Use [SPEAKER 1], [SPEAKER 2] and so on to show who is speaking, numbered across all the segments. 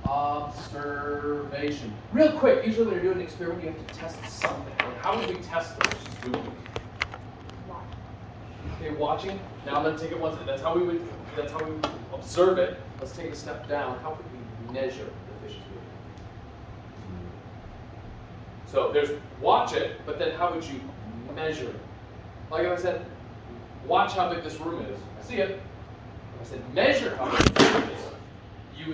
[SPEAKER 1] Observation. Real quick, usually when you're doing an experiment, you have to test something. Like, how would we test this? Just doing it. Okay, watching. Now I'm going to take it one step. That's how we would observe it. Let's take it a step down. How could we measure the fish's movement? So there's watch it, but then how would you measure it? Like I said, watch how big this room is. I see it. If I said measure how big this room is, you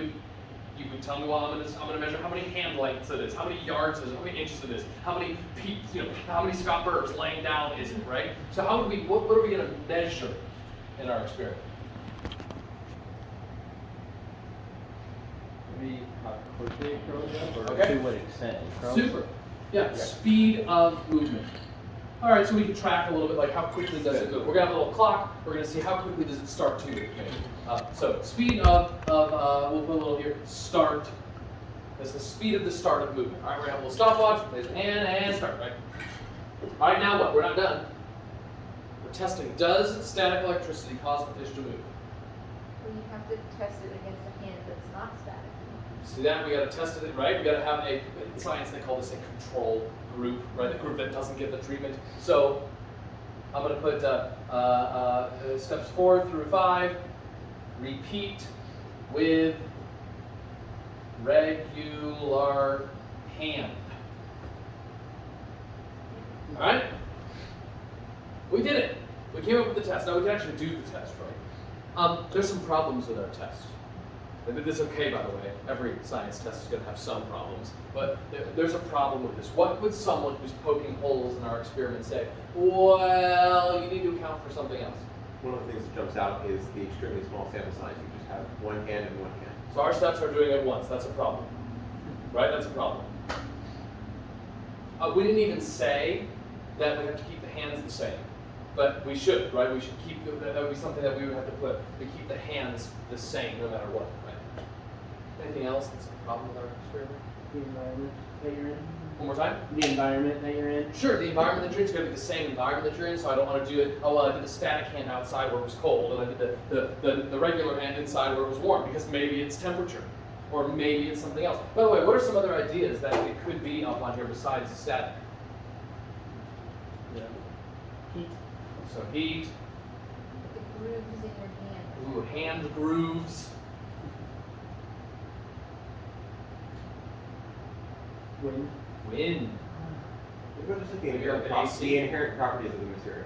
[SPEAKER 1] would tell me, well, I'm gonna measure how many hand lengths it is, how many yards it is, how many inches it is, how many how many Scott Burrs laying down is it, right? So how would we, what are we gonna measure in our experiment?
[SPEAKER 2] Maybe how quickly it grows up, or
[SPEAKER 1] Okay.
[SPEAKER 2] to what extent it grows.
[SPEAKER 1] Super. Yeah, speed of movement. All right, so we can track a little bit, like how quickly does it move. We're gonna have a little clock. We're gonna see how quickly does it start to move. So speed of we'll put a little here, start. That's the speed of the start of movement. All right, we're gonna have a little stopwatch, and start, right? All right, now what? We're not done. We're testing. Does static electricity cause the fish to move?
[SPEAKER 3] Well, you have to test it against a hand that's not static.
[SPEAKER 1] See that? We gotta test it, right? We gotta have in science they call this a control group, right? The group that doesn't get the treatment. So I'm gonna put steps 4 through 5. Repeat with regular hand. All right? We did it. We came up with the test. Now we can actually do the test, right? There's some problems with our test. And this is okay, by the way. Every science test is going to have some problems. But there's a problem with this. What would someone who's poking holes in our experiment say? Well, you need to account for something else.
[SPEAKER 4] One of the things that jumps out is the extremely small sample size. You just have one hand and one hand.
[SPEAKER 1] So our steps are doing it once. That's a problem. Right? That's a problem. We didn't even say that we have to keep the hands the same. But we should, right? We should keep, that would be something that we would have to put, we keep the hands the same no matter what, right? Anything else that's a problem with our experiment?
[SPEAKER 2] The environment that you're in.
[SPEAKER 1] One more time?
[SPEAKER 2] The environment that you're in.
[SPEAKER 1] Sure, the environment that you're in is going to be the same environment that you're in, so I don't want to do it, oh, well, I did the static hand outside where it was cold, and I did the regular hand inside where it was warm, because maybe it's temperature, or maybe it's something else. By the way, what are some other ideas that it could be up on here besides the static?
[SPEAKER 2] Yeah. Heat.
[SPEAKER 1] So heat,
[SPEAKER 3] The grooves in your hand.
[SPEAKER 1] hand grooves,
[SPEAKER 2] Wind.
[SPEAKER 1] wind.
[SPEAKER 4] We're just looking
[SPEAKER 1] Maybe like
[SPEAKER 4] at
[SPEAKER 1] an AC.
[SPEAKER 4] the inherent properties of the material.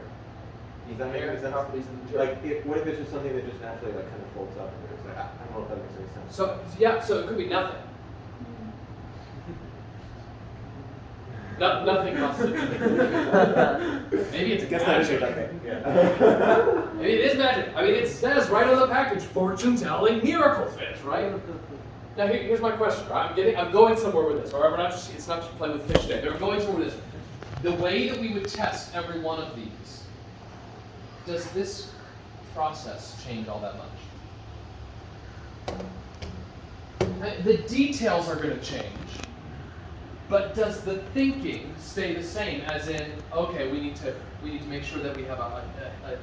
[SPEAKER 4] Does that make any sense?
[SPEAKER 1] Properties of the material.
[SPEAKER 4] Like, what if it's just something that just naturally like kind of folds up? And it's like, I don't know if that makes any sense.
[SPEAKER 1] So yeah, so it could be nothing. Nothing must have been. Maybe it's
[SPEAKER 4] I guess that is
[SPEAKER 1] magic.
[SPEAKER 4] okay. Yeah.
[SPEAKER 1] Maybe it is magic. I mean, it says right on the package, fortune-telling miracle fish, right? Now here's my question. Right? I'm going somewhere with this. All right, it's not just playing with fish day. I'm going somewhere with this. The way that we would test every one of these, does this process change all that much? The details are going to change. But does the thinking stay the same? As in, okay, we need to make sure that we have a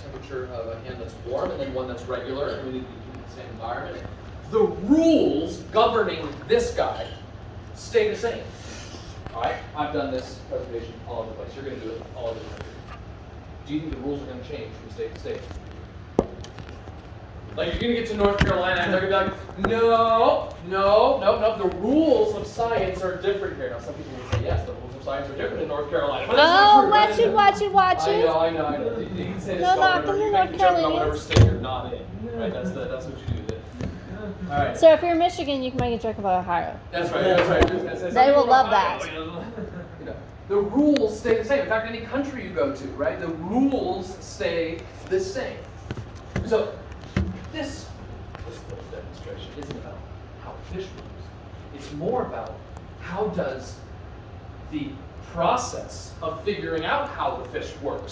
[SPEAKER 1] temperature of a hand that's warm and then one that's regular, and we need to keep the same environment. The rules governing this guy stay the same. All right, I've done this presentation all over the place. You're going to do it all over the country. Do you think the rules are going to change from state to state? Like, you're going to get to North Carolina and they're going to be like, no. The rules of science are different here. Now, some people will say, yes, the rules of science are different in North Carolina. But that's not true, right?
[SPEAKER 5] Watch it.
[SPEAKER 1] I know. You can say this
[SPEAKER 5] No,
[SPEAKER 1] about
[SPEAKER 5] not
[SPEAKER 1] whatever,
[SPEAKER 5] the
[SPEAKER 1] you
[SPEAKER 5] North
[SPEAKER 1] can joke about
[SPEAKER 5] Carolinians.
[SPEAKER 1] whatever state you're not in. Right? That's what you do. All right.
[SPEAKER 5] So if you're in Michigan, you can make a joke about Ohio.
[SPEAKER 1] That's right.
[SPEAKER 5] They will love that.
[SPEAKER 1] You know, the rules stay the same. In fact, any country you go to, right, the rules stay the same. So this little demonstration isn't about how fish moves. It's more about how does the process of figuring out how the fish work.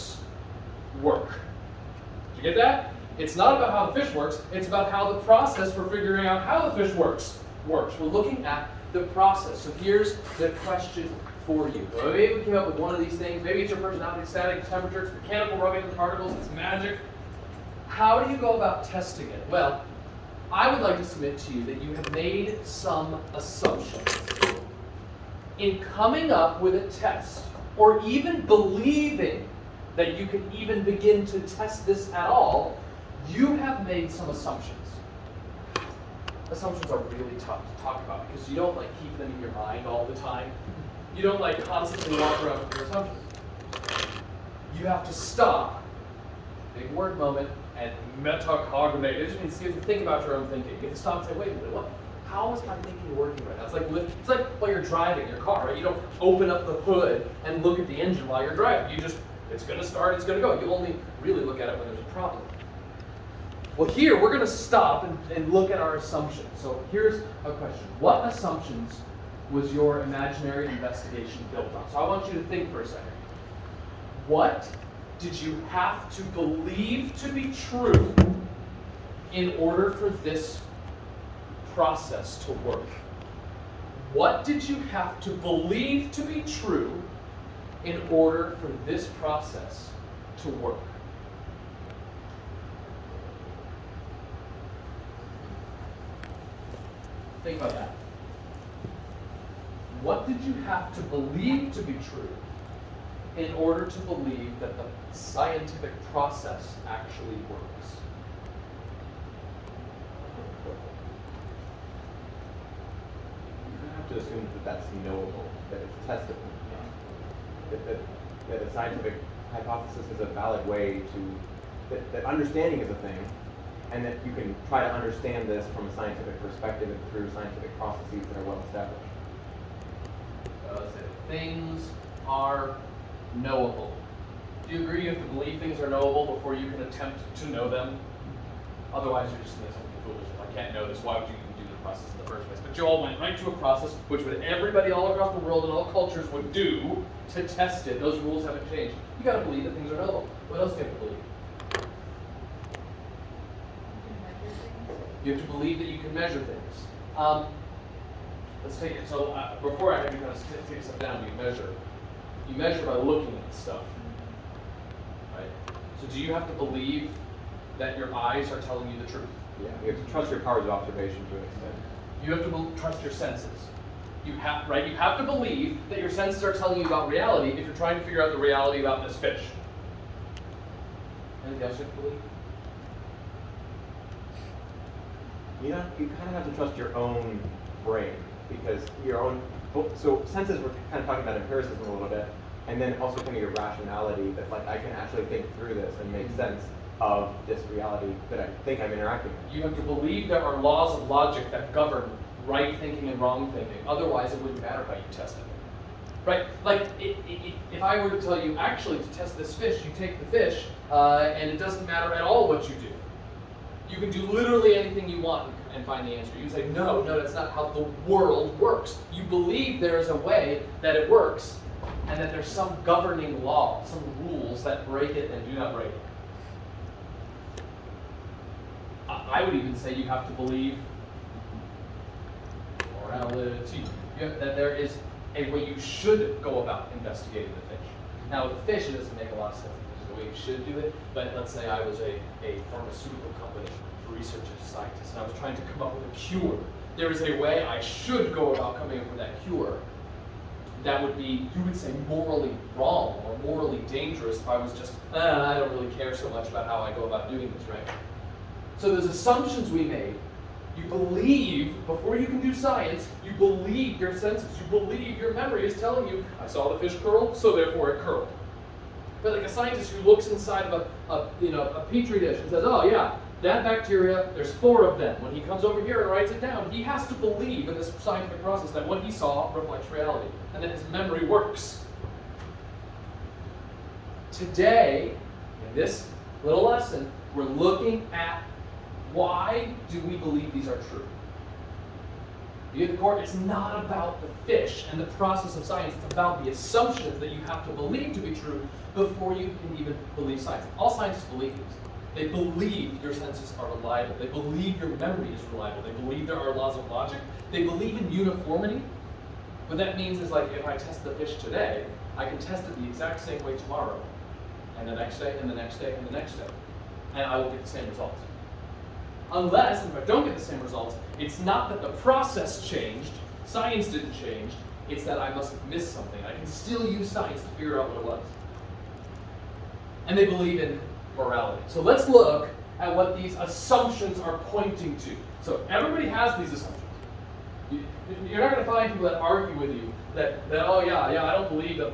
[SPEAKER 1] Did you get that? It's not about how the fish works, it's about how the process for figuring out how the fish works. We're looking at the process. So here's the question for you. Maybe we came up with one of these things. Maybe it's your personality, static, temperature, it's mechanical rubbing of the particles, it's magic. How do you go about testing it? Well, I would like to submit to you that you have made some assumptions. In coming up with a test, or even believing that you can even begin to test this at all, you have made some assumptions. Assumptions are really tough to talk about because you don't like keep them in your mind all the time. You don't like constantly walk around with your assumptions. You have to stop, big word moment, and metacognate. It just means you have to think about your own thinking. You have to stop and say, wait a minute, what? How is my thinking working right now? It's like while you're driving your car, right? You don't open up the hood and look at the engine while you're driving. You just, it's gonna start, it's gonna go. You only really look at it when there's a problem. Well, here we're gonna stop and look at our assumptions. So here's a question. What assumptions was your imaginary investigation built on? So I want you to think for a second. What did you have to believe to be true in order for this process to work? What did you have to believe to be true in order for this process to work? Think about that. What did you have to believe to be true in order to believe that the scientific process actually works?
[SPEAKER 4] You have to assume that that's knowable, that it's testable, that a scientific hypothesis is a valid way to, that understanding is a thing, and that you can try to understand this from a scientific perspective and through scientific processes that are well established.
[SPEAKER 1] Let's say things are knowable. Do you agree you have to believe things are knowable before you can attempt to know them? Otherwise, you're just doing something foolish. If I can't know this, why would you even do the process in the first place? But you all went right to a process which would everybody all across the world and all cultures would do to test it. Those rules haven't changed. You got to believe that things are knowable. What else do you have to believe? You have to believe that you can measure things. Let's take it. So before I have you kind of take a step down, you measure by looking at stuff, right? So do you have to believe that your eyes are telling you the truth?
[SPEAKER 4] Yeah, you have to trust your powers of observation to an extent.
[SPEAKER 1] You have to trust your senses. You have, right? You have to believe that your senses are telling you about reality if you're trying to figure out the reality about this fish. Anything else you have to believe?
[SPEAKER 4] You kind of have to trust your own brain, because your own, so senses, we're kind of talking about empiricism a little bit, and then also kind of your rationality, that like I can actually think through this and make sense of this reality that I think I'm interacting with.
[SPEAKER 1] You have to believe there are laws of logic that govern right thinking and wrong thinking. Otherwise, it wouldn't matter how you test it. Right? Like, if I were to tell you, actually, to test this fish, you take the fish, and it doesn't matter at all what you do. You can do literally anything you want and find the answer. You can say, no, that's not how the world works. You believe there is a way that it works, and that there's some governing law, some rules that break it and do not break it. I would even say you have to believe morality, that there is a way you should go about investigating the fish. Now, with the fish, it doesn't make a lot of sense. There's a way you should do it, but let's say I was a pharmaceutical company research scientist, and I was trying to come up with a cure. There is a way I should go about coming up with that cure that would be, you would say, morally wrong or morally dangerous if I was just, I don't really care so much about how I go about doing this, right? So there's assumptions we made. You believe, before you can do science, you believe your senses, you believe your memory is telling you, I saw the fish curl, so therefore it curled. But like a scientist who looks inside of a petri dish and says, oh yeah, that bacteria, there's 4 of them. When he comes over here and writes it down, he has to believe in this scientific process that what he saw reflects reality, and that his memory works. Today, in this little lesson, we're looking at why do we believe these are true? You get the core? It's not about the fish and the process of science. It's about the assumptions that you have to believe to be true before you can even believe science. All scientists believe these. They believe your senses are reliable. They believe your memory is reliable. They believe there are laws of logic. They believe in uniformity. What that means is, like, if I test the fish today, I can test it the exact same way tomorrow, and the next day, and the next day, and the next day, and I will get the same results. Unless, if I don't get the same results, it's not that the process changed, science didn't change, it's that I must have missed something. I can still use science to figure out what it was. And they believe in morality. So let's look at what these assumptions are pointing to. So everybody has these assumptions. You're not going to find people that argue with you that oh yeah, I don't believe that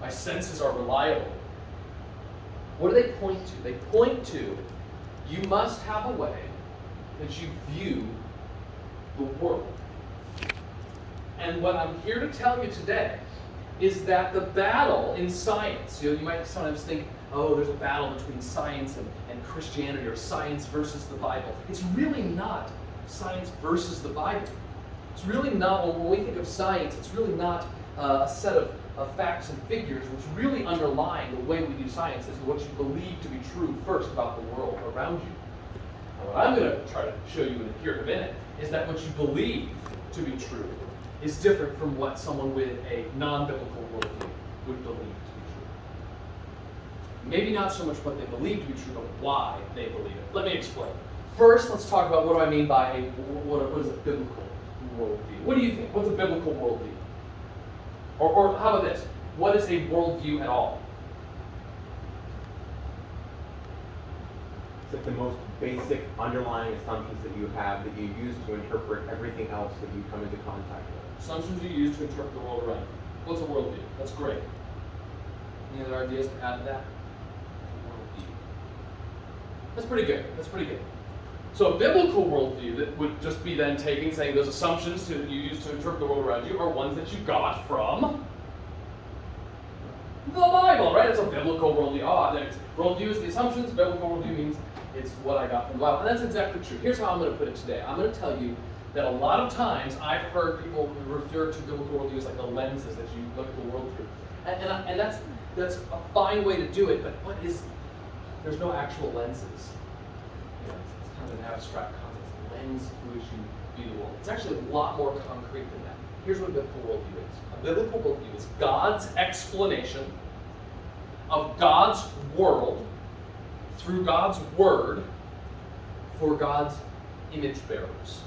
[SPEAKER 1] my senses are reliable. What do they point to? They point to you must have a way that you view the world. And what I'm here to tell you today is that the battle in science, you might sometimes think, oh, there's a battle between science and Christianity, or science versus the Bible. It's really not science versus the Bible. It's really not, when we think of science, it's really not a set of facts and figures. What's really underlying the way we do science is what you believe to be true first about the world around you. And what I'm going to try to show you here in a minute is that what you believe to be true is different from what someone with a non-biblical worldview would believe to be true. Maybe not so much what they believe to be true, but why they believe it. Let me explain. First, let's talk about what do I mean by what is a biblical worldview. What do you think? What's a biblical worldview? Or how about this? What is a worldview at all?
[SPEAKER 4] It's like the most basic underlying assumptions that you have that you use to interpret everything else that you come into contact with.
[SPEAKER 1] Assumptions you use to interpret the world around you. What's a worldview? That's great. Any other ideas to add to that? Worldview. That's pretty good. That's pretty good. So a biblical worldview that would just be then saying those assumptions that you use to interpret the world around you are ones that you got from the Bible, right? It's a biblical worldview. Worldview is the assumptions. Biblical worldview means it's what I got from the Bible. And that's exactly true. Here's how I'm going to put it today. I'm going to tell you that a lot of times I've heard people refer to biblical worldview as like the lenses that you look at the world through. And that's a fine way to do it, but there's no actual lenses. It's kind of an abstract concept, lens through which you view the world. It's actually a lot more concrete than that. Here's what a biblical worldview is. A biblical worldview is God's explanation of God's world through God's word for God's image bearers.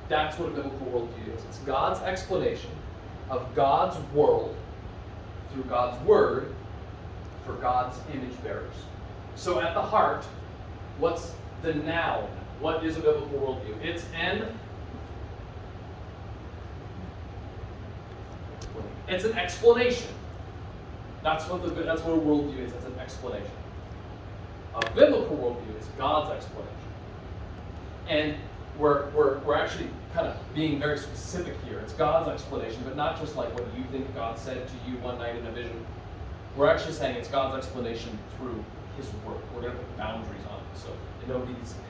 [SPEAKER 1] That's what a biblical worldview is. It's God's explanation of God's world through God's word for God's image bearers. So at the heart, what's the noun? What is a biblical worldview? It's an explanation. That's what a worldview is. It's an explanation. A biblical worldview is God's explanation. And we're actually kind of being very specific here. It's God's explanation, but not just like what you think God said to you one night in a vision. We're actually saying it's God's explanation through His word. We're going to put boundaries on it, so nobody needs to pick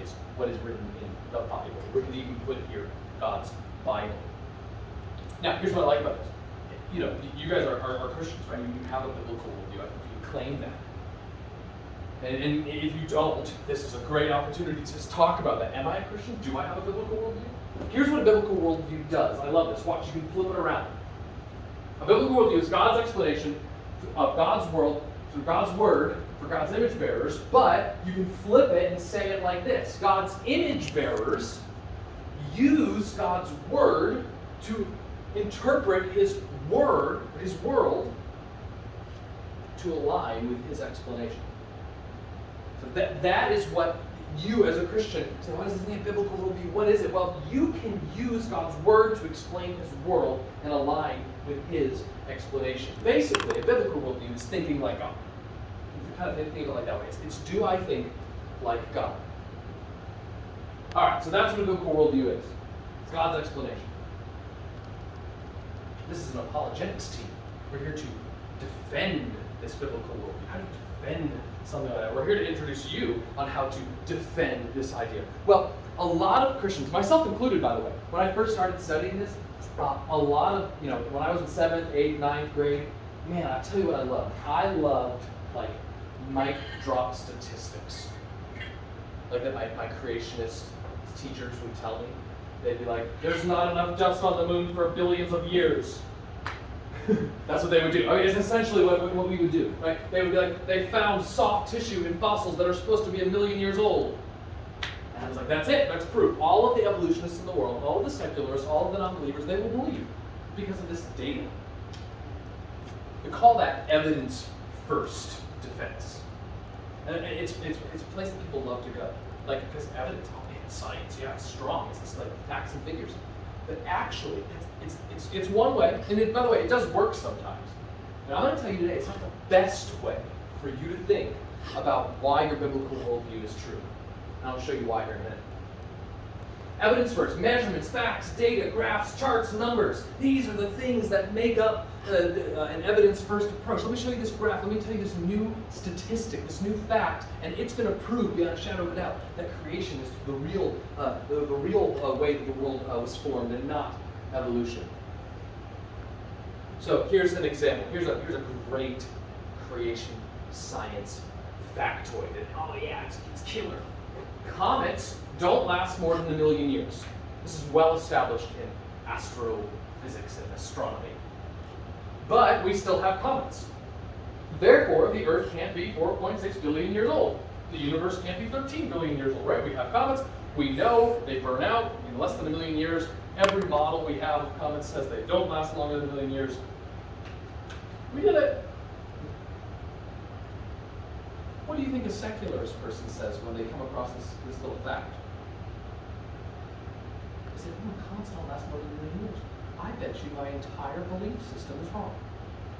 [SPEAKER 1] it's what is written in the Bible. We can even put here God's Bible. Now, here's what I like about this. You guys are Christians, right? You have a biblical worldview. I think you claim that. And if you don't, this is a great opportunity to just talk about that. Am I a Christian? Do I have a biblical worldview? Here's what a biblical worldview does. I love this. Watch, you can flip it around. A biblical worldview is God's explanation of God's world through God's word for God's image bearers, but you can flip it and say it like this. God's image bearers use God's word to interpret His word, His world, to align with His explanation. So that is what you as a Christian say, what does this mean, biblical worldview? What is it? Well, you can use God's word to explain His world and align with His explanation. Basically, a biblical worldview is thinking like God. You kind of think of it like that way. It's do I think like God? All right, so that's what a biblical worldview is. It's God's explanation. This is an apologetics team. We're here to defend this biblical worldview. How do you defend something like that? We're here to introduce you on how to defend this idea. Well, a lot of Christians, myself included, by the way, when I first started studying this, a lot of, when I was in 7th, 8th, 9th grade, man, I'll tell you what I loved. I loved, mic drop statistics. Like that my creationist teachers would tell me. They'd be like, there's not enough dust on the moon for billions of years. That's what they would do. I mean, it's essentially what we would do, right? They would be like, they found soft tissue in fossils that are supposed to be 1 million years old. And I was like, that's it, that's proof. All of the evolutionists in the world, all of the secularists, all of the non-believers, they will believe because of this data. We call that evidence-first defense. And it's a place that people love to go. Like, because evidence, oh man, science, yeah, it's strong. It's just like facts and figures. But actually, it's one way, and by the way, it does work sometimes. And I'm going to tell you today, it's not the best way for you to think about why your biblical worldview is true. And I'll show you why here in a minute. Evidence first, measurements, facts, data, graphs, charts, numbers. These are the things that make up an evidence-first approach. Let me show you this graph. Let me tell you this new statistic, this new fact, and it's going to prove beyond a shadow of a doubt that creation is the real way that the world was formed, and not evolution. So here's an example. Here's a great creation science factoid. And, oh yeah, it's killer. Comets don't last more than 1 million years. This is well established in astrophysics and astronomy. But we still have comets. Therefore, the Earth can't be 4.6 billion years old. The universe can't be 13 billion years old, right? We have comets. We know they burn out in less than 1 million years. Every model we have of comets says they don't last longer than 1 million years. We did it. What do you think a secularist person says when they come across this little fact? They say, comets don't last more than 1 million years. I bet you my entire belief system is wrong.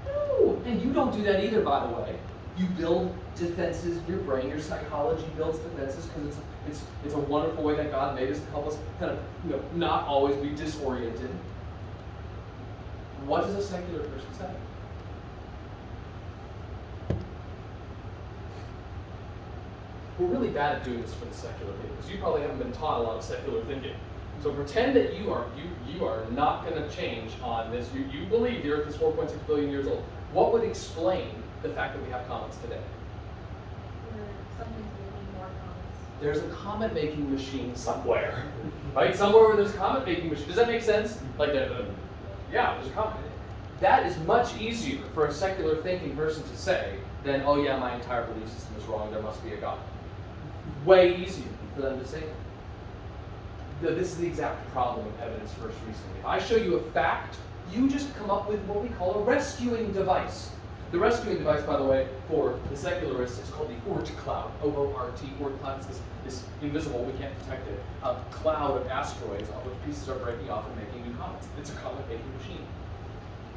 [SPEAKER 1] No, and you don't do that either, by the way. You build defenses in your brain. Your psychology builds defenses because it's a wonderful way that God made us to help us kind of not always be disoriented. What does a secular person say? We're really bad at doing this for the secular people because you probably haven't been taught a lot of secular thinking. So pretend that you are not going to change on this. You believe the Earth is 4.6 billion years old. What would explain the fact that we have comets today?
[SPEAKER 3] Something's making more comments.
[SPEAKER 1] There's a comet-making machine somewhere, right? Somewhere where there's a comet-making machine. Does that make sense? Like, yeah, there's a comet. That is much easier for a secular thinking person to say than, oh yeah, my entire belief system is wrong. There must be a God. Way easier for them to say that. This is the exact problem with evidence first reasoning. If I show you a fact, you just come up with what we call a rescuing device. The rescuing device, by the way, for the secularists is called the Oort cloud. O-O-R-T. Oort cloud is this invisible, we can't detect it, cloud of asteroids on which pieces are breaking off and making new comets. It's a comet-making machine.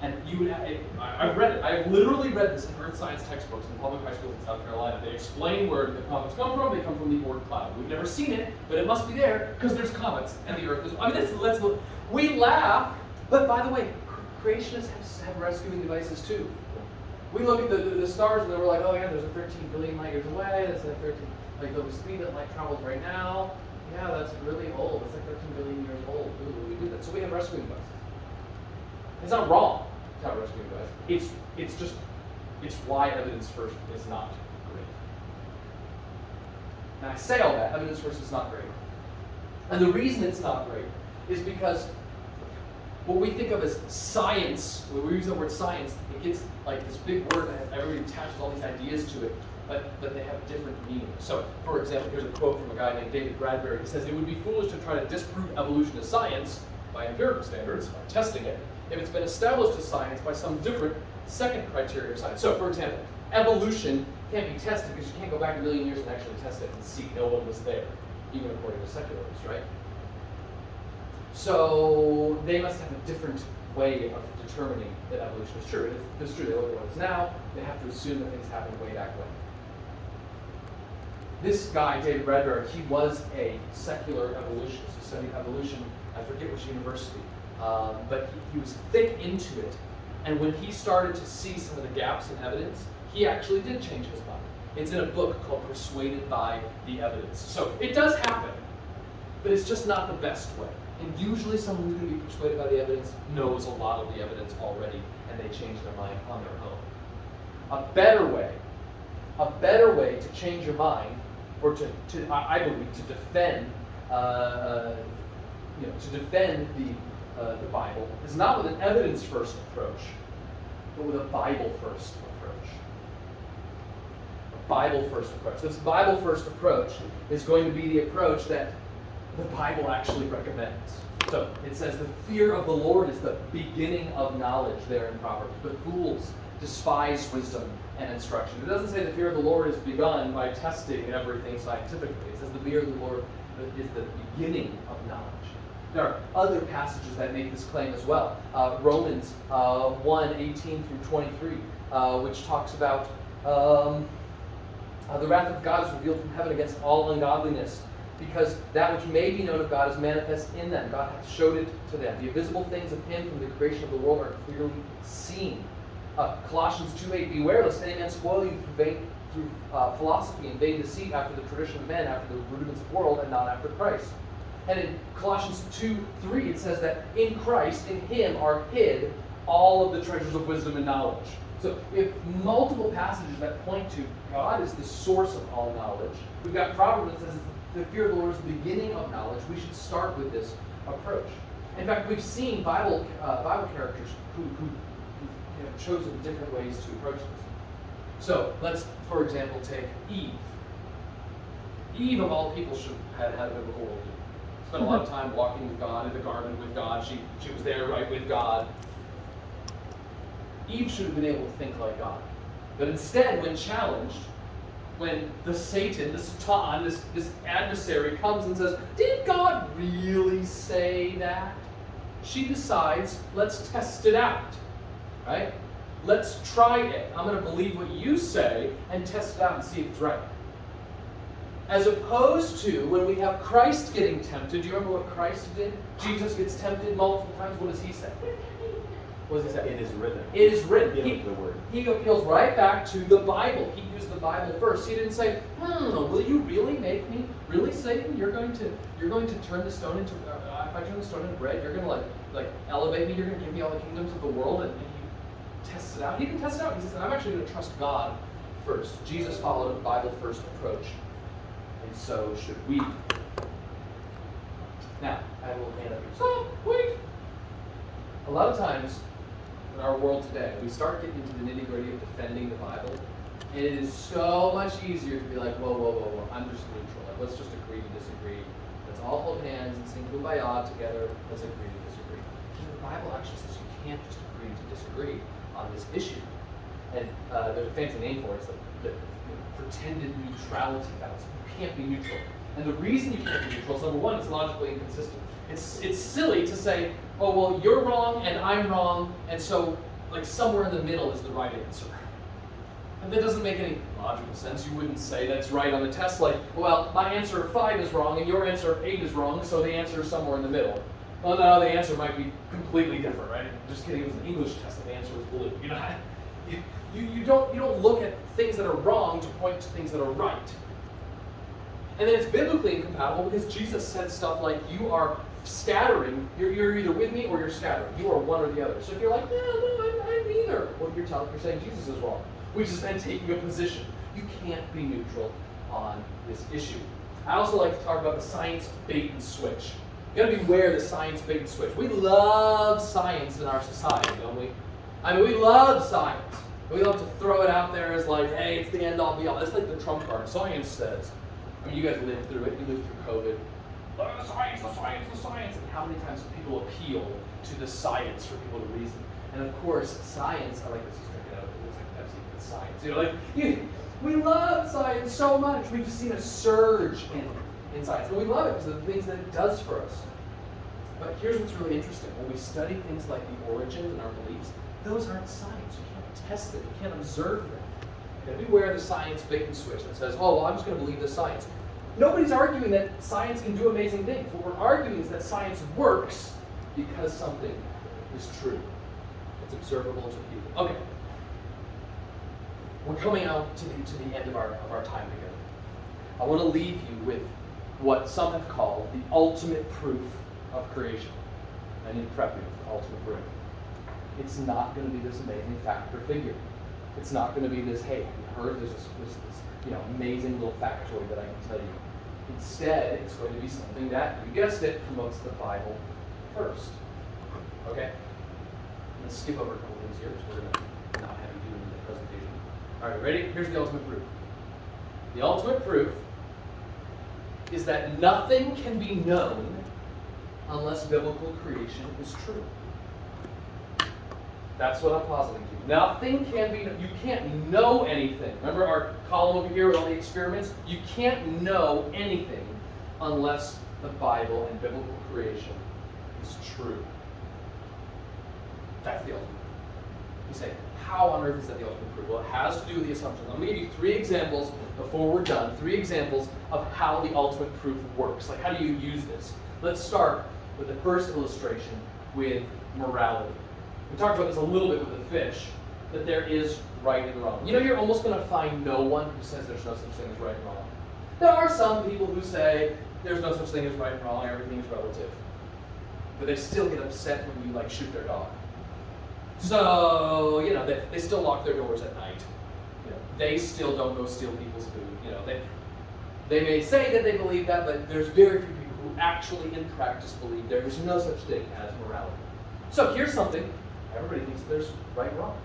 [SPEAKER 1] And you would have, I've read it. I've literally read this in earth science textbooks in public high schools in South Carolina. They explain where the comets come from. They come from the Oort cloud. We've never seen it, but it must be there because there's comets and the Earth is. I mean, we laugh, but by the way, creationists have rescuing devices too. We look at the stars and we're like, oh yeah, there's a 13 billion light years away. That's like 13, like the speed that light travels right now. Yeah, that's really old. It's like 13 billion years old. Ooh, we do that. So we have rescuing devices. It's not wrong to have a rescuing device. It's why evidence first is not great. And I say all that, evidence first is not great. And the reason it's not great is because what we think of as science, when we use the word science, it gets like this big word and everybody attaches all these ideas to it, but they have different meanings. So, for example, here's a quote from a guy named David Bradbury. He says, "It would be foolish to try to disprove evolution as science by empirical standards, by testing it, if it's been established as science by some different second criteria of science." So, for example, evolution can't be tested because you can't go back 1 million years and actually test it and see no one was there, even according to secularists, right? So they must have a different way of determining that evolution is true. And if it's true, they look at what it is now, they have to assume that things happened way back when. This guy, David Bradbury, he was a secular evolutionist. He studied evolution, I forget which university, but he was thick into it. And when he started to see some of the gaps in evidence, he actually did change his mind. It's in a book called Persuaded by the Evidence. So it does happen, but it's just not the best way. And usually someone who's going to be persuaded by the evidence knows a lot of the evidence already, and they change their mind on their own. A better way to change your mind, or I believe, to defend, the Bible, is not with an evidence-first approach, but with a Bible-first approach. A Bible-first approach. This Bible-first approach is going to be the approach that the Bible actually recommends. So it says the fear of the Lord is the beginning of knowledge there in Proverbs, but fools despise wisdom and instruction. It doesn't say the fear of the Lord is begun by testing everything scientifically. It says the fear of the Lord is the beginning of knowledge. There are other passages that make this claim as well. Romans 1:18 through 23, which talks about the wrath of God is revealed from heaven against all ungodliness, because that which may be known of God is manifest in them. God hath showed it to them. The invisible things of him from the creation of the world are clearly seen. Colossians 2:8, beware lest any man spoil you through philosophy and vain deceit, after the tradition of men, after the rudiments of the world, and not after Christ. And in Colossians 2:3, it says that in Christ, in him, are hid all of the treasures of wisdom and knowledge. So we have multiple passages that point to God is the source of all knowledge. We've got Proverbs that says the fear of the Lord is the beginning of knowledge. We should start with this approach. In fact, we've seen Bible characters who have chosen different ways to approach this. So let's, for example, take Eve. Eve, of all people, should have had a biblical worldview. Spent a lot of time walking with God, in the garden with God. She was there right with God. Eve should have been able to think like God. But instead, when challenged, when the Satan, the Satan, this adversary comes and says, did God really say that? She decides, let's test it out, right? Let's try it. I'm going to believe what you say and test it out and see if it's right. As opposed to when we have Christ getting tempted. Do you remember what Christ did? Jesus gets tempted multiple times. What does he say? What does he say?
[SPEAKER 4] It is written.
[SPEAKER 1] It is written.
[SPEAKER 4] The word.
[SPEAKER 1] He appeals right back to the Bible. He used the Bible first. He didn't say, will you really make me? Really, Satan? You're going to turn the stone into if I turn the stone into bread, you're going to like elevate me, you're going to give me all the kingdoms of the world, and he tests it out. He didn't test it out. He says, I'm actually going to trust God first. Jesus followed a Bible first approach. And so should we. Now, I will hand up here. Stop! Wait! A lot of times in our world today, we start getting into the nitty-gritty of defending the Bible, and it is so much easier to be like, whoa, I'm just neutral. Like, let's just agree to disagree. Let's all hold hands and sing Kumbaya together. Let's agree to disagree. And the Bible actually says you can't just agree to disagree on this issue. And there's a fancy name for it. It's the pretended neutrality fallacy. You can't be neutral. And the reason you can't be neutral is, number one, it's logically inconsistent. It's silly to say, oh, well, you're wrong and I'm wrong, and so like somewhere in the middle is the right answer. And that doesn't make any logical sense. You wouldn't say that's right on the test, like, well, my answer of 5 is wrong and your answer of 8 is wrong, so the answer is somewhere in the middle. Well, no, the answer might be completely different, right? Just kidding, it was an English test and the answer was blue. You don't look at things that are wrong to point to things that are right. And then it's biblically incompatible because Jesus said stuff like, you are scattering, you're either with me or you're scattering. You are one or the other. So if you're like, no, I'm neither. Well, you're saying Jesus is wrong, which is then taking a position. You can't be neutral on this issue. I also like to talk about the science bait and switch. You gotta beware of the science bait and switch. We love science in our society, don't we? I mean, we love science. We love to throw it out there as like, hey, it's the end all be all. It's like the Trump card. Science says. I mean, you guys lived through it. You lived through COVID. The science. And how many times do people appeal to the science for people to reason? And of course, science, I like this, he's drinking out of it. It looks like Pepsi, it's science. We love science so much. We've seen a surge in science. And we love it because of the things that it does for us. But here's what's really interesting. When we study things like the origins and our beliefs, those aren't science. You can't test them. You can't observe them. And beware the science bait and switch that says, oh, well, I'm just going to believe this science. Nobody's arguing that science can do amazing things. What we're arguing is that science works because something is true. It's observable to people. Okay. We're coming out to the end of our time together. I want to leave you with what some have called the ultimate proof of creation. I need to prep you with the ultimate proof. It's not going to be this amazing fact or figure. It's not going to be this, hey, have you heard there's this amazing little factoid that I can tell you. Instead, it's going to be something that, you guessed it, promotes the Bible first. Okay? Let's skip over a couple things here. So we're going to not have you doing the presentation. All right, ready? Here's the ultimate proof. The ultimate proof is that nothing can be known unless biblical creation is true. That's what I'm positing to you. Nothing can be, you can't know anything. Remember our column over here with all the experiments? You can't know anything unless the Bible and biblical creation is true. That's the ultimate. You say, how on earth is that the ultimate proof? Well, it has to do with the assumptions. I'm going to give you 3 examples before we're done. 3 examples of how the ultimate proof works. Like, how do you use this? Let's start with the first illustration with morality. We talked about this a little bit with the fish, that there is right and wrong. You know, you're almost going to find no one who says there's no such thing as right and wrong. There are some people who say there's no such thing as right and wrong, everything is relative. But they still get upset when you, like, shoot their dog. So, you know, they still lock their doors at night. You know, they still don't go steal people's food. You know, they may say that they believe that, but there's very few people who actually in practice believe there is no such thing as morality. So here's something. Everybody thinks there's right and wrong.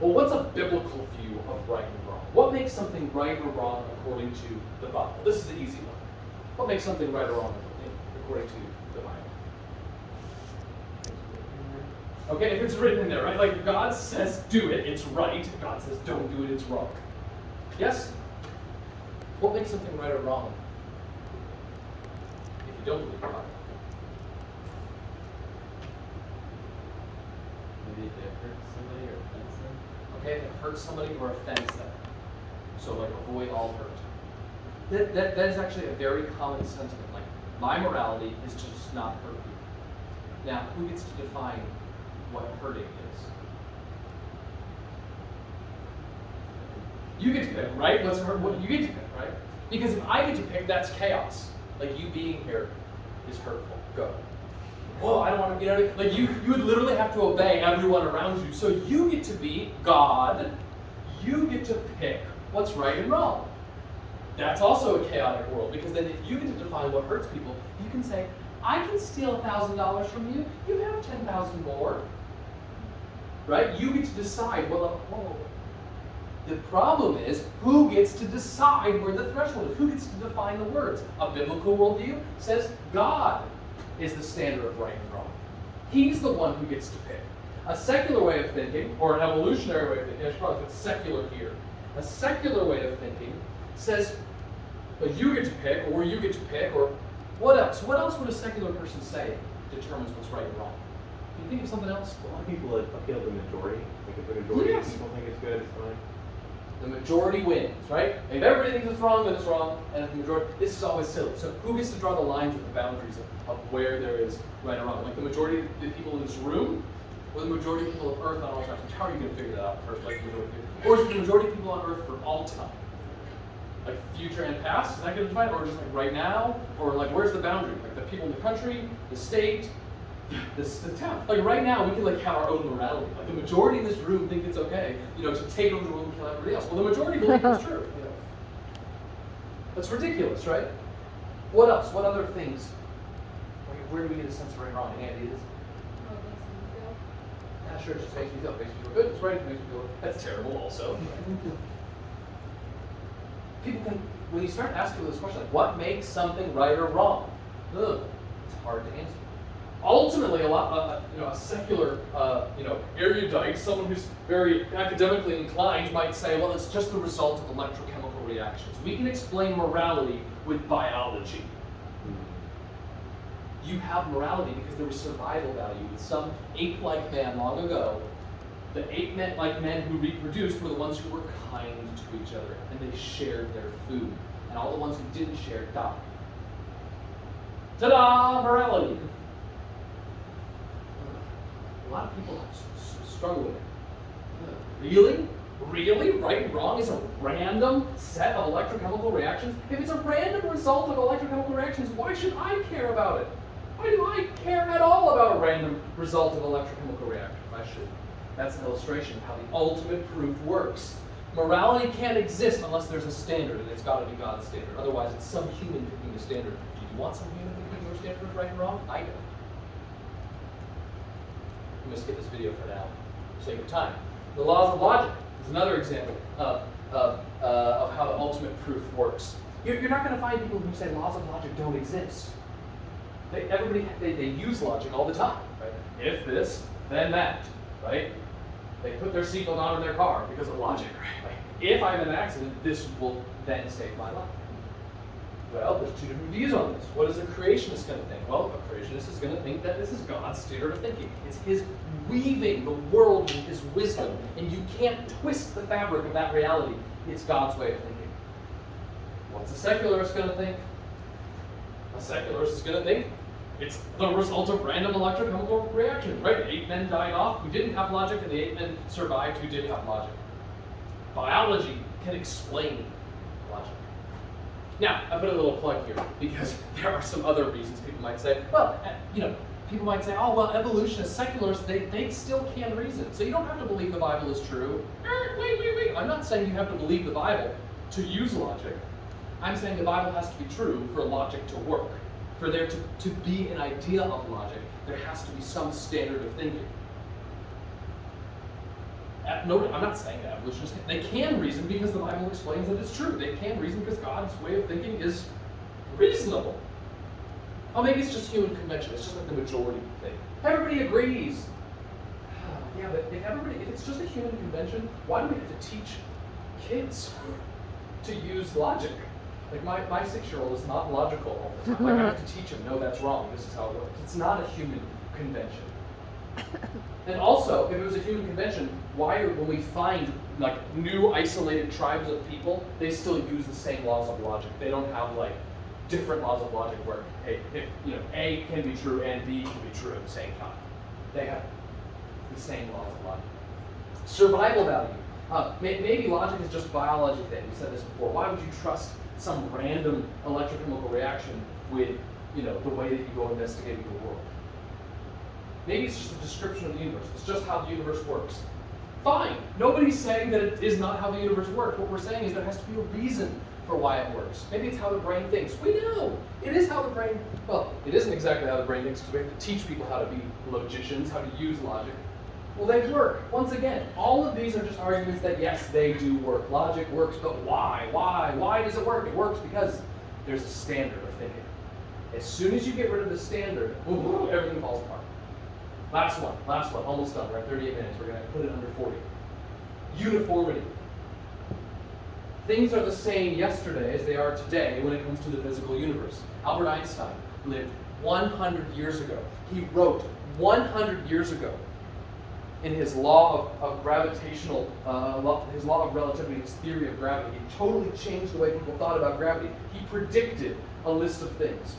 [SPEAKER 1] Well, what's a biblical view of right and wrong? What makes something right or wrong according to the Bible? This is the easy one. What makes something right or wrong according to the Bible? Okay, if it's written in there, right? Like, if God says do it, it's right. If God says don't do it, it's wrong. Yes? What makes something right or wrong if you don't believe the Bible?
[SPEAKER 6] Maybe if it hurts somebody or offends them.
[SPEAKER 1] Okay, if it hurts somebody or offends them. So, like, avoid all hurt. That is actually a very common sentiment. Like, my morality is to just not hurt people. Now, who gets to define what hurting is? You get to pick, right? What you get to pick, right? Because if I get to pick, that's chaos. Like, you being here is hurtful. Go. Oh, I don't want to, you know, like you would literally have to obey everyone around you. So you get to be God. You get to pick what's right and wrong. That's also a chaotic world, because then if you get to define what hurts people, you can say, I can steal $1,000 from you. You have 10,000 more. Right? You get to decide, well, whoa. The problem is, who gets to decide where the threshold is? Who gets to define the words? A biblical worldview says God is the standard of right and wrong. He's the one who gets to pick. A secular way of thinking, or an evolutionary way of thinking, I should probably put secular here. A secular way of thinking says, well, you get to pick, or you get to pick, or what else? What else would a secular person say determines what's right and wrong? Can you think of something else?
[SPEAKER 4] A lot of people appeal to the majority. Like, if the majority
[SPEAKER 1] Yes.
[SPEAKER 4] of people think it's good, it's fine.
[SPEAKER 1] The majority wins, right? If everybody thinks it's wrong, then it's wrong. And if the majority, this is always silly. So who gets to draw the lines with the boundaries of where there is right and wrong? Like the majority of the people in this room, or the majority of people of Earth on all time? How are you going to figure that out first? Like the majority of people? Or is it the majority of people on Earth for all time? Like future and past, is that going to define it? Or just like right now? Or like where's the boundary? Like the people in the country, the state, the town. Like right now, we can like have our own morality. Like the majority in this room think it's okay, you know, to take over the world and kill everybody else. Well, the majority believe it's true. You know, that's ridiculous, right? What else? What other things? Where do we get a sense of right and wrong? Any ideas?
[SPEAKER 3] Oh, it makes me feel.
[SPEAKER 1] Yeah, sure. It just makes me feel. It makes me feel good. It's right. It makes me feel. That's terrible, also. People can, when you start asking this question, like, what makes something right or wrong? It's hard to answer. Ultimately, a secular, erudite, someone who's very academically inclined, might say, well, it's just the result of electrochemical reactions. We can explain morality with biology. You have morality because there was survival value with some ape-like man long ago. The ape-like men who reproduced were the ones who were kind to each other, and they shared their food. And all the ones who didn't share died. Ta-da! Morality. A lot of people struggle with it. Really? Really? Right and wrong is a random set of electrochemical reactions? If it's a random result of electrochemical reactions, why should I care about it? Why do I care at all about a random result of electrochemical reaction? I should. That's an illustration of how the ultimate proof works. Morality can't exist unless there's a standard, and it's got to be God's standard. Otherwise, it's some human picking a standard. Do you want some human picking your standard of right and wrong? I don't. I'm going to skip this video for now, for sake of time. The laws of logic is another example of how the ultimate proof works. You're not going to find people who say laws of logic don't exist. They use logic all the time, right? If this, then that, right? They put their seatbelt on in their car because of logic, right? Like, if I'm in an accident, this will then save my life. Well, there's two different views on this. What is a creationist going to think? Well, a creationist is going to think that this is God's standard of thinking. It's his weaving the world with his wisdom, and you can't twist the fabric of that reality. It's God's way of thinking. What's a secularist going to think? A secularist is going to think it's the result of random electrochemical reactions, right? 8 men died off who didn't have logic, and the 8 men survived who did have logic. Biology can explain logic. Now, I put a little plug here because there are some other reasons people might say, well, people might say, oh, well, evolutionists, secularists, they still can reason. So you don't have to believe the Bible is true. Wait. I'm not saying you have to believe the Bible to use logic. I'm saying the Bible has to be true for logic to work. For there to be an idea of logic, there has to be some standard of thinking. No, I'm not saying that evolutionists they can reason because the Bible explains that it's true. They can reason because God's way of thinking is reasonable. Oh, maybe it's just human convention. It's just like the majority thing. Everybody agrees. Yeah, but if it's just a human convention, why do we have to teach kids to use logic? Like my 6-year-old is not logical all the time. Like I have to teach him, no, that's wrong. This is how it works. It's not a human convention. And also, if it was a human convention, why when we find like new isolated tribes of people, they still use the same laws of logic? They don't have like different laws of logic where, hey, if A can be true and B can be true at the same time. They have the same laws of logic. Survival value. Maybe logic is just a biology thing. We said this before. Why would you trust some random electrochemical reaction with the way that you go investigating the world? Maybe it's just a description of the universe. It's just how the universe works. Fine. Nobody's saying that it is not how the universe works. What we're saying is there has to be a reason for why it works. Maybe it's how the brain thinks. We know. It is how the brain, well, it isn't exactly how the brain thinks because we have to teach people how to be logicians, how to use logic. Well, they work. Once again, all of these are just arguments that, yes, they do work. Logic works, but why? Why does it work? It works because there's a standard of thinking. As soon as you get rid of the standard, everything falls apart. Last one, almost done. We're at 38 minutes. We're going to put it under 40. Uniformity. Things are the same yesterday as they are today when it comes to the physical universe. Albert Einstein lived 100 years ago. He wrote 100 years ago in his law of gravitational, his law of relativity, his theory of gravity. He totally changed the way people thought about gravity. He predicted a list of things.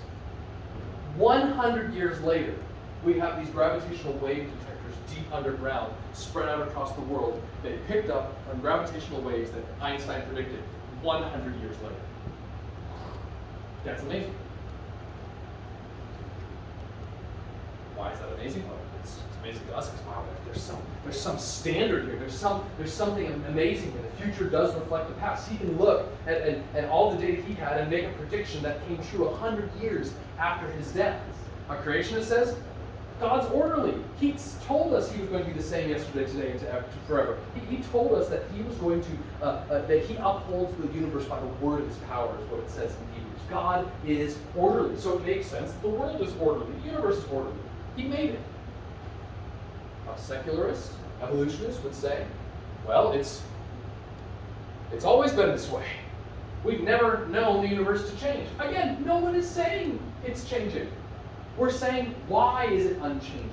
[SPEAKER 1] 100 years later, we have these gravitational wave detectors deep underground, spread out across the world. They picked up on gravitational waves that Einstein predicted 100 years later. That's amazing. Why is that amazing? Well, it's amazing to us because wow, there's some standard here. There's something amazing here. The future does reflect the past. He can look at all the data he had and make a prediction that came true 100 years after his death. A creationist says, God's orderly. He told us he was going to be the same yesterday, today, and forever. He told us that he was going to, that he upholds the universe by the word of his power, is what it says in Hebrews. God is orderly. So it makes sense. The world is orderly. The universe is orderly. He made it. A secularist, evolutionist would say, well, it's always been this way. We've never known the universe to change. Again, no one is saying it's changing. We're saying, why is it unchanging?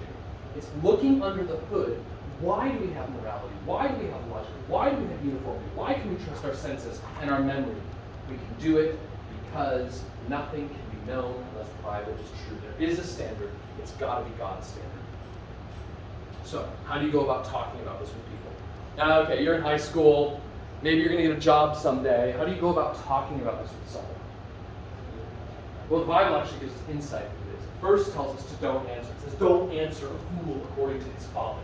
[SPEAKER 1] It's looking under the hood. Why do we have morality? Why do we have logic? Why do we have uniformity? Why can we trust our senses and our memory? We can do it because nothing can be known unless the Bible is true. There is a standard. It's got to be God's standard. So, how do you go about talking about this with people? Now, okay, you're in high school. Maybe you're going to get a job someday. How do you go about talking about this with someone? Well, the Bible actually gives us insight into this. It first tells us to don't answer. It says, don't answer a fool according to his folly,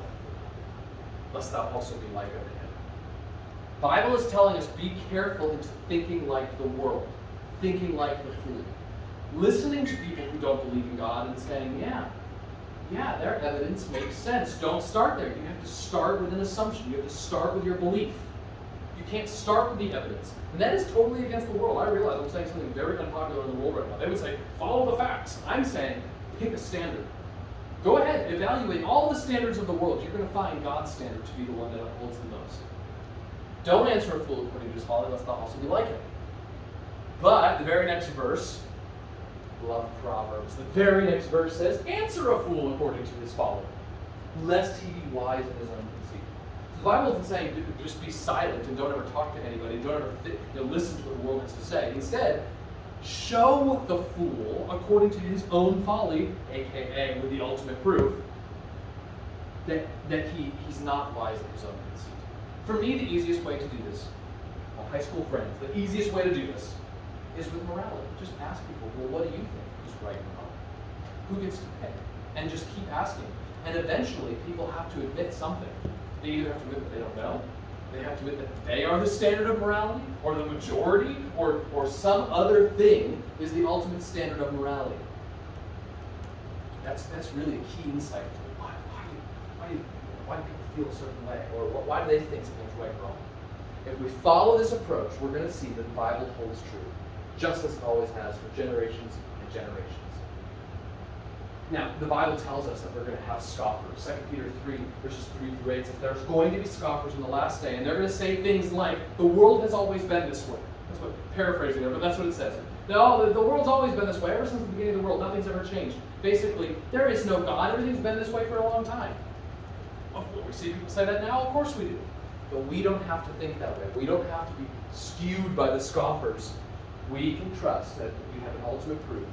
[SPEAKER 1] lest thou also be like unto him. The Bible is telling us, be careful into thinking like the world, thinking like the fool. Listening to people who don't believe in God and saying, yeah, yeah, their evidence makes sense. Don't start there. You have to start with an assumption. You have to start with your belief. You can't start with the evidence. And that is totally against the world. I realize I'm saying something very unpopular in the world right now. They would say, follow the facts. I'm saying, pick a standard. Go ahead, evaluate all the standards of the world. You're going to find God's standard to be the one that upholds the most. Don't answer a fool according to his folly, lest thou also be like him. But the very next verse, love Proverbs, the very next verse says, answer a fool according to his folly, lest he be wise in his own conceit. The Bible isn't saying just be silent and don't ever talk to anybody, don't ever listen to what the world has to say. Instead, show the fool according to his own folly, aka with the ultimate proof, that he's not wise in his own conceit. For me, the easiest way to do this, my high school friends, the easiest way to do this is with morality. Just ask people, well, what do you think is right and wrong? Who gets to pay? And just keep asking. And eventually, people have to admit something. They either have to admit that they don't know, they have to admit that they are the standard of morality, or the majority, or some other thing is the ultimate standard of morality. That's really a key insight. Why do people feel a certain way? Or why do they think something's right or wrong? If we follow this approach, we're going to see that the Bible holds true, just as it always has for generations and generations. Now, the Bible tells us that we're going to have scoffers. 2 Peter 3, verses 3 through 8 says there's going to be scoffers in the last day, and they're going to say things like, the world has always been this way. That's what, paraphrasing there, but that's what it says. No, the world's always been this way. Ever since the beginning of the world, nothing's ever changed. Basically, there is no God. Everything's been this way for a long time. Well, we see people say that now? Of course we do. But we don't have to think that way. We don't have to be skewed by the scoffers. We can trust that we have an ultimate proof.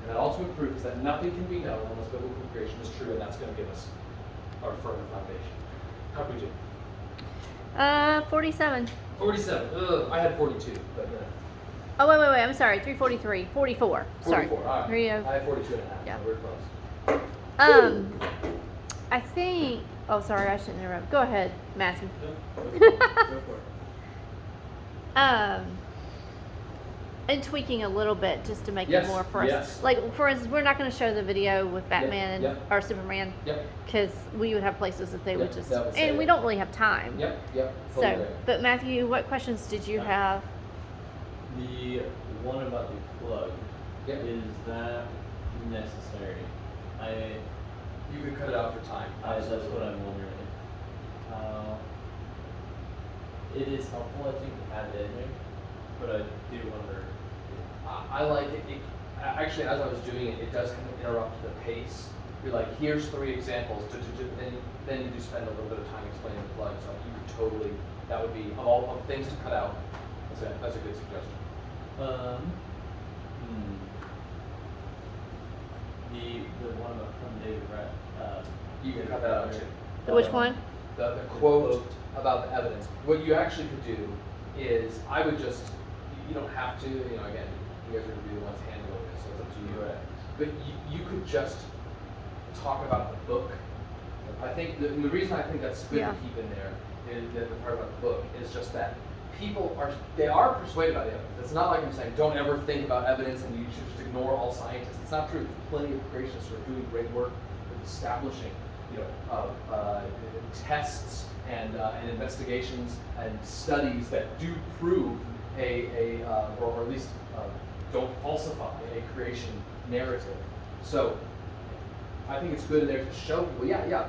[SPEAKER 1] And that ultimate proof is that nothing can be known unless biblical creation is true, and that's going to give us our firm foundation. How do we do?
[SPEAKER 5] 47.
[SPEAKER 1] 47. Ugh, I had 42, but
[SPEAKER 5] Oh, wait. I'm sorry. 343. 44. Sorry.
[SPEAKER 1] 44. All right.
[SPEAKER 5] 30.
[SPEAKER 1] I had 42 and a half.
[SPEAKER 5] Yeah.
[SPEAKER 1] So we're close.
[SPEAKER 5] I think. Oh, sorry. I shouldn't interrupt. Go ahead, Matthew.
[SPEAKER 6] Go for it.
[SPEAKER 5] And tweaking a little bit just to make
[SPEAKER 1] Yes,
[SPEAKER 5] it more for us.
[SPEAKER 1] yes.
[SPEAKER 5] Like, for instance, we're not going to show the video with Batman
[SPEAKER 1] yep.
[SPEAKER 5] or Superman
[SPEAKER 1] Yep.
[SPEAKER 5] because we would have places that they would
[SPEAKER 1] Yep,
[SPEAKER 5] just.
[SPEAKER 1] that would say
[SPEAKER 5] And we
[SPEAKER 1] it.
[SPEAKER 5] don't really have time.
[SPEAKER 1] Yep. Totally
[SPEAKER 5] So,
[SPEAKER 1] agree.
[SPEAKER 5] but Matthew, what questions did you have?
[SPEAKER 6] The one about the plug,
[SPEAKER 1] Yep.
[SPEAKER 6] is that necessary?
[SPEAKER 1] You could cut it out for time.
[SPEAKER 6] That's what I'm wondering. It is helpful, I think, to have it in there, but I do wonder.
[SPEAKER 1] I like it. Actually, as I was doing it, it does kind of interrupt the pace. You're like, here's 3 examples, and then you do spend a little bit of time explaining the plug. So you could totally, that would be, of all of things to cut out, that's a good suggestion.
[SPEAKER 6] The one about from David, right?
[SPEAKER 1] You can cut that out too.
[SPEAKER 5] Which one?
[SPEAKER 1] The quote about the evidence. What you actually could do is, I would just, you don't have to, again, you guys are going to be the ones handling this, so it's up to you.
[SPEAKER 6] Right.
[SPEAKER 1] But you could just talk about the book. I think the reason I think that's good
[SPEAKER 5] Yeah.
[SPEAKER 1] to keep in there is the part about the book is just that people are persuaded by the evidence. It's not like I'm saying don't ever think about evidence and you should just ignore all scientists. It's not true. There's plenty of creationists who are doing great work with establishing, tests and investigations and studies that do prove or at least don't falsify a creation narrative. So I think it's good in there to show people,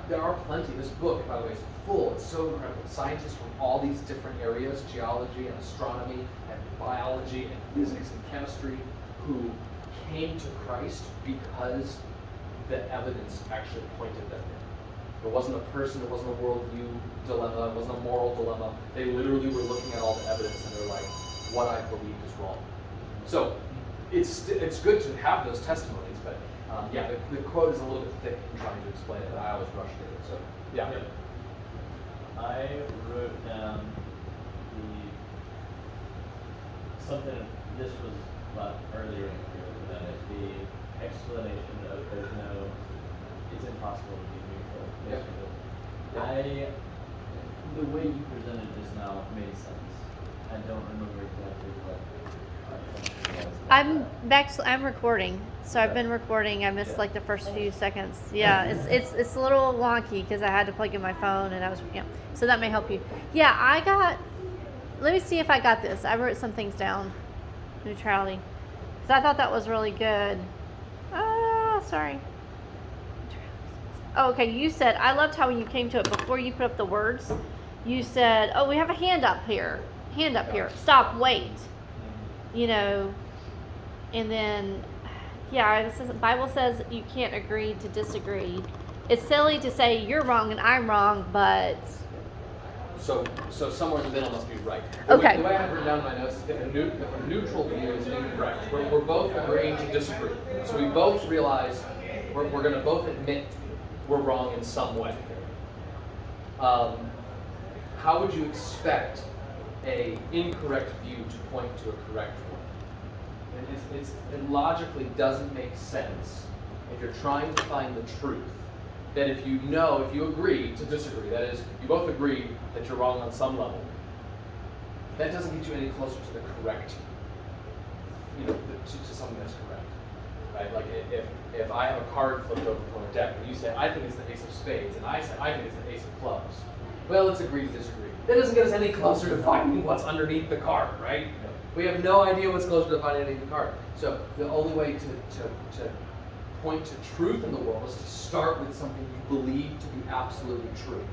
[SPEAKER 1] there are plenty. This book, by the way, is full. It's so incredible. Scientists from all these different areas, geology and astronomy and biology and physics and chemistry, who came to Christ because the evidence actually pointed them there. It wasn't a person, it wasn't a worldview dilemma, it wasn't a moral dilemma. They literally were looking at all the evidence and they're like, what I believe is wrong. So it's good to have those testimonies, but the quote is a little bit thick in trying to explain it, and I always rush through it. So yeah.
[SPEAKER 6] I wrote down something. This was earlier in the the explanation of it's impossible to be neutral.
[SPEAKER 1] Yep.
[SPEAKER 6] The way you presented this now made sense. I don't remember exactly what I was
[SPEAKER 5] I'm recording, so I've been recording. I missed
[SPEAKER 6] Yeah.
[SPEAKER 5] like the first few seconds. Yeah, it's a little wonky because I had to plug in my phone and I was so that may help you. Yeah, I got. Let me see if I got this. I wrote some things down. Neutrality, because I thought that was really good. Sorry. Oh, okay. You said I loved how when you came to it before you put up the words. You said, "Oh, we have a hand up here. Hand up here. Stop. Wait." You know. And then, yeah, it says, Bible says you can't agree to disagree. It's silly to say you're wrong and I'm wrong, but
[SPEAKER 1] So somewhere in the middle must be right.
[SPEAKER 5] Okay.
[SPEAKER 1] The way I have written down in my notes is if a neutral view is incorrect, we're both agreeing to disagree. So we both realize we're going to both admit we're wrong in some way. How would you expect a incorrect view to point to a correct one? And it logically doesn't make sense if you're trying to find the truth. That if you agree to disagree, that is, you both agree that you're wrong on some level, that doesn't get you any closer to the correct, to something that's correct, right? Like if I have a card flipped over from a deck and you say, I think it's the ace of spades, and I say, I think it's the ace of clubs, well, let's agree to disagree. That doesn't get us any closer to finding what's underneath the card, right? We have no idea what's closer to finding underneath the card. So the only way to point to truth in the world is to start with something you believe to be absolutely true.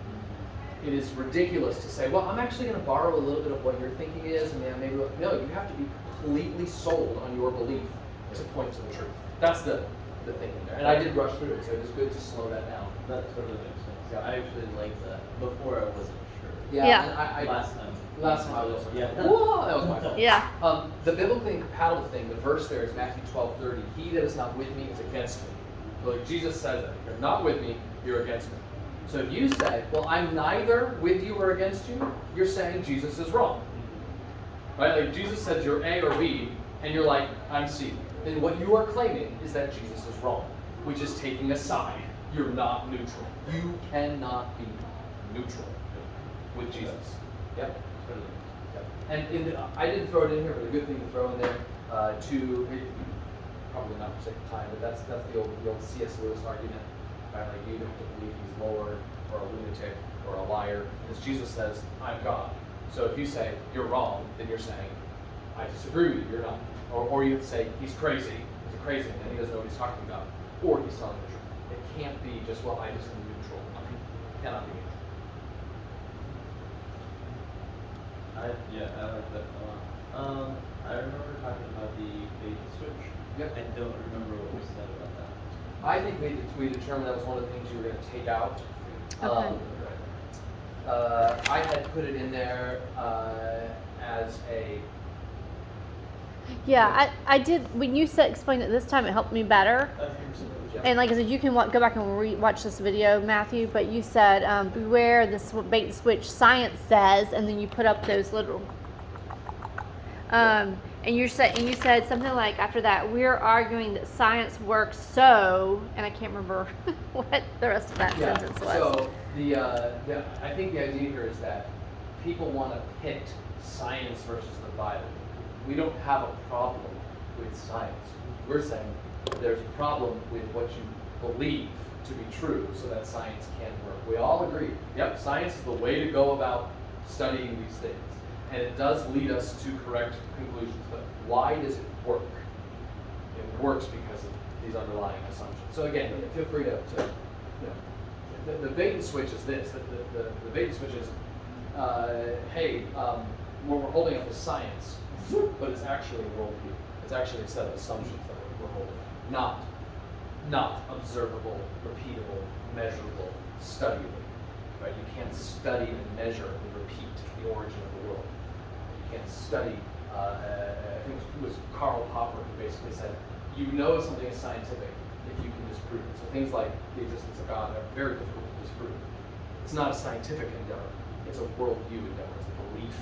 [SPEAKER 1] It is ridiculous to say, well, I'm actually going to borrow a little bit of what your thinking is, and maybe no, you have to be completely sold on your belief to point to the truth. That's the thing in there. And I did rush through it, so it was good to slow that down.
[SPEAKER 6] That totally makes sense. Yeah, I actually like that. Before I wasn't sure.
[SPEAKER 5] Yeah.
[SPEAKER 1] And I
[SPEAKER 6] Last time
[SPEAKER 1] I was
[SPEAKER 6] Yeah.
[SPEAKER 1] whoa, that was my fault.
[SPEAKER 5] yeah.
[SPEAKER 1] The biblically incompatible thing, the verse there is Matthew 12:30. He that is not with me is against me. So like Jesus says that. If you're not with me, you're against me. So if you say, well, I'm neither with you or against you, you're saying Jesus is wrong. Right? Like Jesus says you're A or B, and you're like, I'm C. Then what you are claiming is that Jesus is wrong, which is taking a side. You're not neutral. You cannot be neutral with Jesus. Yep. Yep. And I didn't throw it in here, but a good thing to throw in there probably not for sake of time, but that's the old C.S. Lewis argument. Right? Like you don't have to believe he's Lord or a lunatic or a liar, because Jesus says, I'm God. So if you say you're wrong, then you're saying, I disagree with you, you're not. Or you have to say he's crazy, he's a crazy man, he doesn't know what he's talking about, or he's telling the truth. It can't be just, well, I just am neutral. It cannot be neutral.
[SPEAKER 6] I like that a lot. I remember talking about the bait and switch.
[SPEAKER 1] Yep.
[SPEAKER 6] I don't remember what we said about that.
[SPEAKER 1] I think we determined that was one of the things you were going to take out.
[SPEAKER 5] Okay.
[SPEAKER 1] I had put it in there as a.
[SPEAKER 5] Yeah, I did. When you explained it this time, it helped me better. And like I said, you can go back and watch this video, Matthew. But you said, beware this bait and switch. Science says, and then you put up those little. And you said something like after that, we're arguing that science works so, and I can't remember what the rest of that sentence was.
[SPEAKER 1] So I think the idea here is that people want to pit science versus the Bible. We don't have a problem with science. We're saying there's a problem with what you believe to be true, so that science can work. We all agree. Yep, science is the way to go about studying these things. And it does lead us to correct conclusions, but why does it work? It works because of these underlying assumptions. So again, feel free to the bait and switch is this. The bait and switch is, hey, what we're holding up is science, but it's actually a worldview. It's actually a set of assumptions that we're holding up. Not observable, repeatable, measurable, studyable. Right? You can't study and measure and repeat the origin of the world. You can't study, I think it was Karl Popper who basically said, you know something is scientific if you can disprove it. So things like the existence of God are very difficult to disprove. It's not a scientific endeavor, it's a worldview endeavor, it's a belief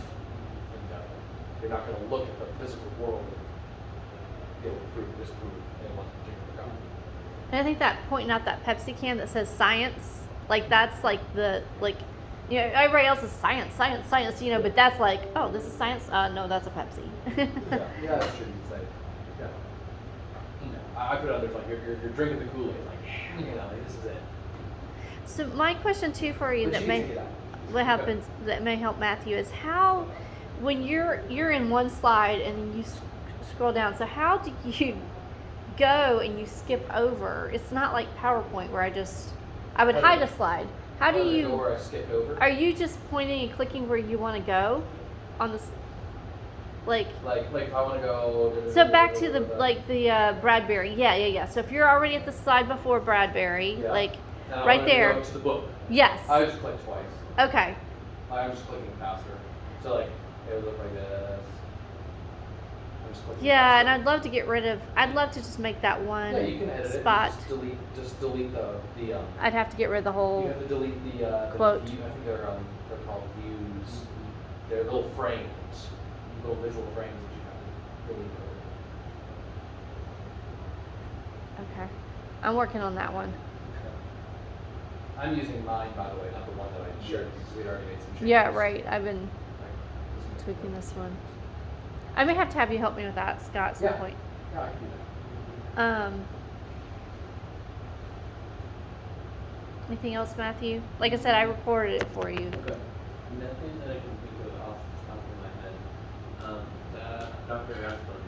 [SPEAKER 1] endeavor. You're not going to look at the physical world and be able to prove or disprove any one particular God.
[SPEAKER 5] And I think that pointing out that Pepsi can that says science, like that's like everybody else is science, but that's like, oh, this is science? No, that's a Pepsi.
[SPEAKER 1] Yeah, that's true, you'd say. Yeah. I put others like you're drinking the Kool-Aid, like you know, like, this is it.
[SPEAKER 5] So my question too for you
[SPEAKER 1] But
[SPEAKER 5] that
[SPEAKER 1] you
[SPEAKER 5] may
[SPEAKER 1] figure it out.
[SPEAKER 5] what happens that may help Matthew is how when you're in one slide and then you scroll down. So how do you go and you skip over? It's not like PowerPoint where I would
[SPEAKER 1] How do
[SPEAKER 5] hide
[SPEAKER 1] you-
[SPEAKER 5] a slide. How do
[SPEAKER 1] Or
[SPEAKER 5] you?
[SPEAKER 1] Where I skipped over?
[SPEAKER 5] Are you just pointing and clicking where you want to go on this? Like
[SPEAKER 1] Like if I want to go.
[SPEAKER 5] so back to the Bradbury. Yeah. So if you're already at the slide before Bradbury,
[SPEAKER 1] Yeah.
[SPEAKER 5] like
[SPEAKER 1] And I
[SPEAKER 5] right
[SPEAKER 1] wanted to
[SPEAKER 5] there.
[SPEAKER 1] go to the book.
[SPEAKER 5] yes.
[SPEAKER 1] I would just click twice.
[SPEAKER 5] Okay.
[SPEAKER 1] I'm just clicking faster. So like it would look like this. I'm just clicking
[SPEAKER 5] Yeah,
[SPEAKER 1] faster.
[SPEAKER 5] and I'd love to get rid of. I'd love to just make that one
[SPEAKER 1] Yeah, you can edit
[SPEAKER 5] spot.
[SPEAKER 1] it. You just delete the
[SPEAKER 5] I'd have to get rid of the
[SPEAKER 1] You
[SPEAKER 5] whole.
[SPEAKER 1] have to delete the
[SPEAKER 5] quote.
[SPEAKER 1] view, I think they're called views. They're little frames, little visual frames that you have to delete.
[SPEAKER 5] Okay. I'm working on that one.
[SPEAKER 1] I'm using mine, by the way, not the one that I shared because we'd already made some changes.
[SPEAKER 5] Yeah, right. I've been
[SPEAKER 1] Like, this one's
[SPEAKER 5] tweaking
[SPEAKER 1] good.
[SPEAKER 5] this one. I may have to have you help me with that, Scott, at some
[SPEAKER 1] Yeah.
[SPEAKER 5] point.
[SPEAKER 1] Yeah, I can do that.
[SPEAKER 5] Anything else, Matthew? Like I said, I recorded it for you.
[SPEAKER 1] Okay.
[SPEAKER 6] Nothing that I can think of off the top of my head. Dr. Rathbun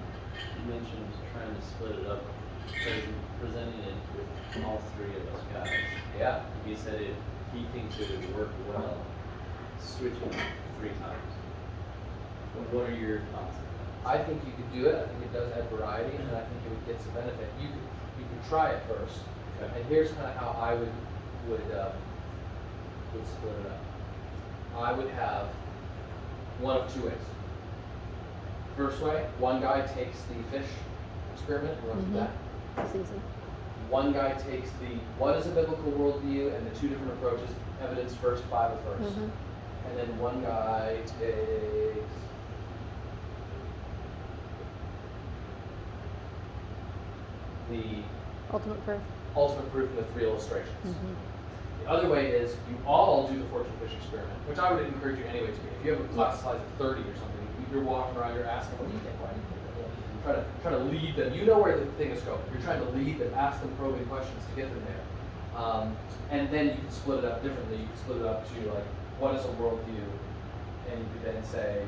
[SPEAKER 6] mentioned trying to split it up, presenting it with all three of us guys.
[SPEAKER 1] Yeah.
[SPEAKER 6] He said he thinks it would work well, switching 3 times. What are your thoughts on
[SPEAKER 1] I think you could do it. I think it does add variety, and I think you would get some benefit. You could try it first.
[SPEAKER 6] Okay.
[SPEAKER 1] And here's kind of how I would split it up. I would have one of 2 ways. First way, one guy takes the fish experiment and runs with
[SPEAKER 5] Mhm.
[SPEAKER 1] that.
[SPEAKER 5] That's easy.
[SPEAKER 1] One guy takes the what is a biblical worldview and the 2 different approaches, evidence first, Bible 1st.
[SPEAKER 5] Mhm.
[SPEAKER 1] And then one guy takes the
[SPEAKER 5] Ultimate proof.
[SPEAKER 1] ultimate proof and the 3 illustrations.
[SPEAKER 5] Mhm.
[SPEAKER 1] The other way is you all do the fortune fish experiment, which I would encourage you anyway to do. If you have a class size of 30 or something, you're walking around, you're asking, what do you think? Why do you think that? Try to lead them. You know where the thing is going. You're trying to lead them, ask them probing questions to get them there. And then you can split it up differently. You can split it up to like, what is a worldview? And you could then say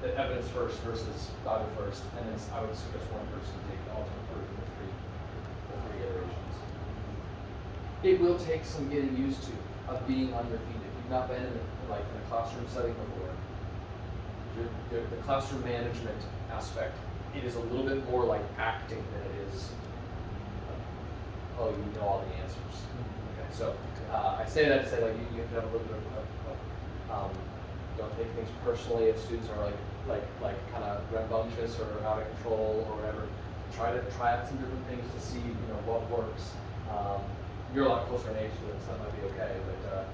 [SPEAKER 1] the evidence first versus Bible first. And then I would suggest one person take the ultimate proof in the three iterations. It will take some getting used to of being on your feet. If you've not been in a classroom setting before, the classroom management aspect, it is a little bit more like acting than it is, oh, you know all the answers. Okay, so I say that to say like you have to have a little bit of don't take things personally if students are like kind of rambunctious or out of control or whatever. Try out some different things to see what works. You're a lot closer in age to it, so that might be okay, but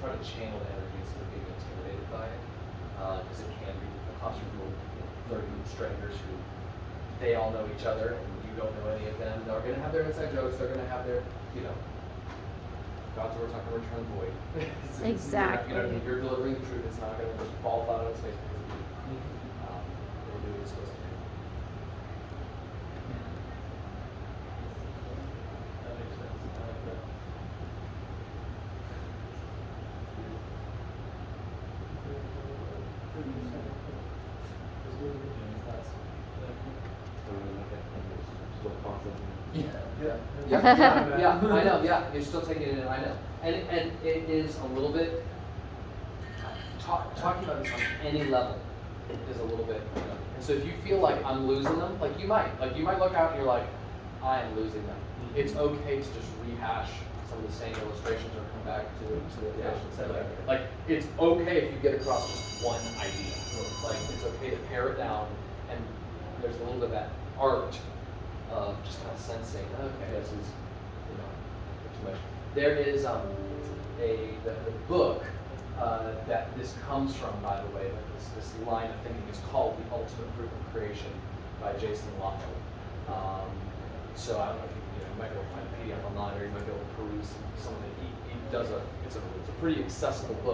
[SPEAKER 1] try to channel the energy instead of being intimidated by it, because it can be a classroom full of 30 strangers who they all know each other and you don't know any of them. They're going to have their inside jokes. They're going to have their, God's word's not going to return void.
[SPEAKER 5] Exactly.
[SPEAKER 1] You're delivering the truth. It's not going to just fall flat on its face because it'll do what it's supposed to do.
[SPEAKER 6] That makes sense. I like that. Any thoughts?
[SPEAKER 1] Yeah, I know. Yeah, you're still taking it in. I know, and it is a little bit talking about this on any level is a little bit. And so if you feel like I'm losing them, you might look out and you're like, I am losing them. It's okay to just rehash some of the same illustrations or come back to the fish and say like it's okay if you get across just one idea. Like it's okay to pare it down, and there's a little bit of that art of just kind of sensing, okay, this is too much. There is the book that this comes from, by the way, this line of thinking is called The Ultimate Proof of Creation by Jason Lotto. So I don't know if you might be able to find a PDF online, or you might be able to peruse some of it. He does it's a pretty accessible book.